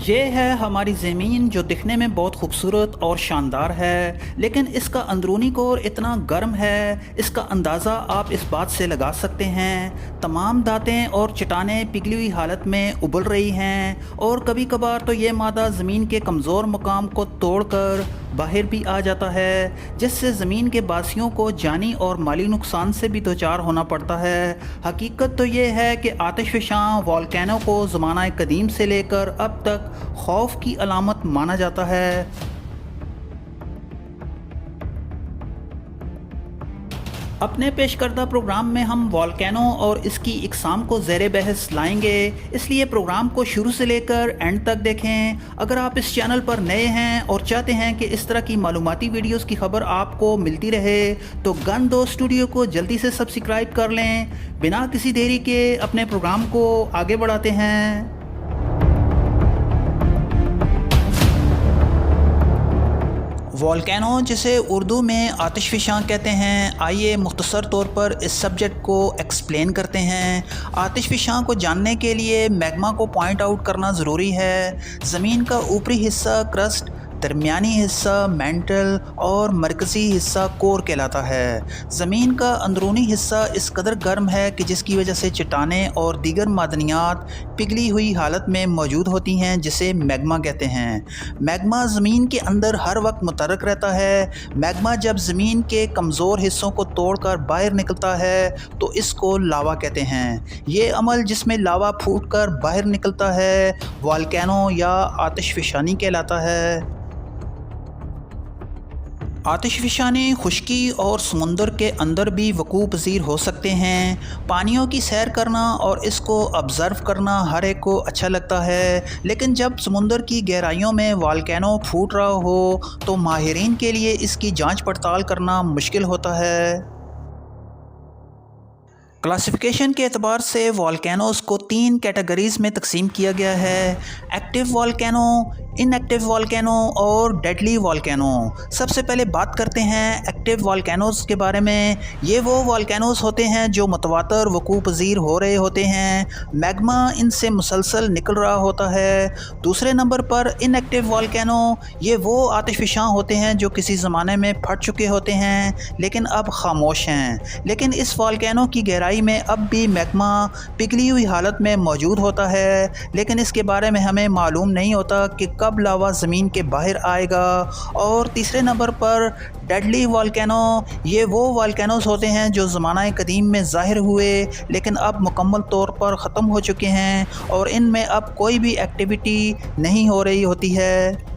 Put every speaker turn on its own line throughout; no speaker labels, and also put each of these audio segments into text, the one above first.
ये है हमारी ज़मीन जो दिखने में बहुत खूबसूरत और शानदार है, लेकिन इसका अंदरूनी कोर इतना गर्म है। इसका अंदाज़ा आप इस बात से लगा सकते हैं, तमाम दांतें और चट्टानें पिघली हुई हालत में उबल रही हैं और कभी कभार तो ये मादा ज़मीन के कमज़ोर मकाम को तोड़कर बाहर भी आ जाता है, जिससे ज़मीन के बासियों को जानी और माली नुकसान से भी दोचार होना पड़ता है। हकीकत तो ये है कि आतिशफ़शां वोल्केनो को ज़माना कदीम से लेकर अब तक खौफ की अलामत माना जाता है। अपने पेश करदा प्रोग्राम में हम वोल्केनो और इसकी इकसाम को ज़ेरे बहस लाएंगे, इसलिए प्रोग्राम को शुरू से लेकर एंड तक देखें। अगर आप इस चैनल पर नए हैं और चाहते हैं कि इस तरह की मालूमाती वीडियोस की खबर आपको मिलती रहे तो गन दो स्टूडियो को जल्दी से सब्सक्राइब कर लें। बिना किसी देरी के अपने प्रोग्राम को आगे बढ़ाते हैं। वोल्केनो, जिसे उर्दू में आतिशफ़शां कहते हैं, आइए मुख्तसर तौर पर इस सब्जेक्ट को एक्सप्लेन करते हैं। आतिशफ़शां को जानने के लिए मैग्मा को पॉइंट आउट करना ज़रूरी है। ज़मीन का ऊपरी हिस्सा क्रस्ट, दरमियानी हिस्सा मेंटल और मरकज़ी हिस्सा कोर कहलाता है। ज़मीन का अंदरूनी हिस्सा इस कदर गर्म है कि जिसकी वजह से चट्टानें और दीगर मादनियात पिघली हुई हालत में मौजूद होती हैं, जिसे मैग्मा कहते हैं। मैग्मा ज़मीन के अंदर हर वक्त मुतहर्रिक रहता है। मैग्मा जब ज़मीन के कमज़ोर हिस्सों को तोड़कर बाहर निकलता है तो इसको लावा कहते हैं। ये अमल जिसमें लावा फूटकर बाहर निकलता है वोल्केनो या आतिशफ़शानी कहलाता है। आतिशफ़शानी खुश्की और समुंदर के अंदर भी वक़ू पज़ीर हो सकते हैं। पानियों की सैर करना और इसको ऑब्ज़र्व करना हर एक को अच्छा लगता है, लेकिन जब समुंदर की गहराइयों में वोल्केनो फूट रहा हो तो माहिरीन के लिए इसकी जांच पड़ताल करना मुश्किल होता है। क्लासिफिकेशन के एतबार से वोल्केनोज़ को 3 कैटेगरीज़ में तकसीम किया गया है: एक्टिव वोल्केनो, इनएक्टिव वोल्केनो और डेडली वोल्केनो। सबसे पहले बात करते हैं एक्टिव वोल्केनोज़ के बारे में। ये वो वोल्केनोज़ होते हैं जो मुतवातर वक़ू पज़ीर हो रहे होते हैं, मैग्मा इनसे मुसलसल निकल रहा होता है। दूसरे नंबर पर इनएक्टिव वोल्केनो, ये वो आतिशफ़शां होते हैं जो किसी ज़माने में फट चुके होते हैं लेकिन अब खामोश हैं, लेकिन इस वोल्केनो की गहराई में अब भी मैग्मा पिघली हुई हालत में मौजूद होता है, लेकिन इसके बारे में हमें मालूम नहीं होता कि कब लावा ज़मीन के बाहर आएगा। और तीसरे नंबर पर डेडली वोल्केनो, ये वो वोल्केनोज़ होते हैं जो ज़माना कदीम में ज़ाहिर हुए लेकिन अब मुकम्मल तौर पर ख़त्म हो चुके हैं और इनमें अब कोई भी एक्टिविटी नहीं हो रही होती है।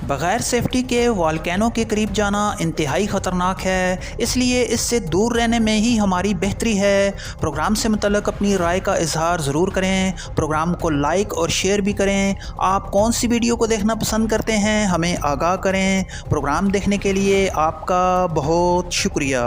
बग़ैर सेफ्टी के वोल्केनो के करीब जाना इंतहाई ख़तरनाक है, इसलिए इससे दूर रहने में ही हमारी बेहतरी है। प्रोग्राम से मुतल्लिक़ अपनी राय का इजहार ज़रूर करें। प्रोग्राम को लाइक और शेयर भी करें। आप कौन सी वीडियो को देखना पसंद करते हैं हमें आगाह करें। प्रोग्राम देखने के लिए आपका बहुत शुक्रिया।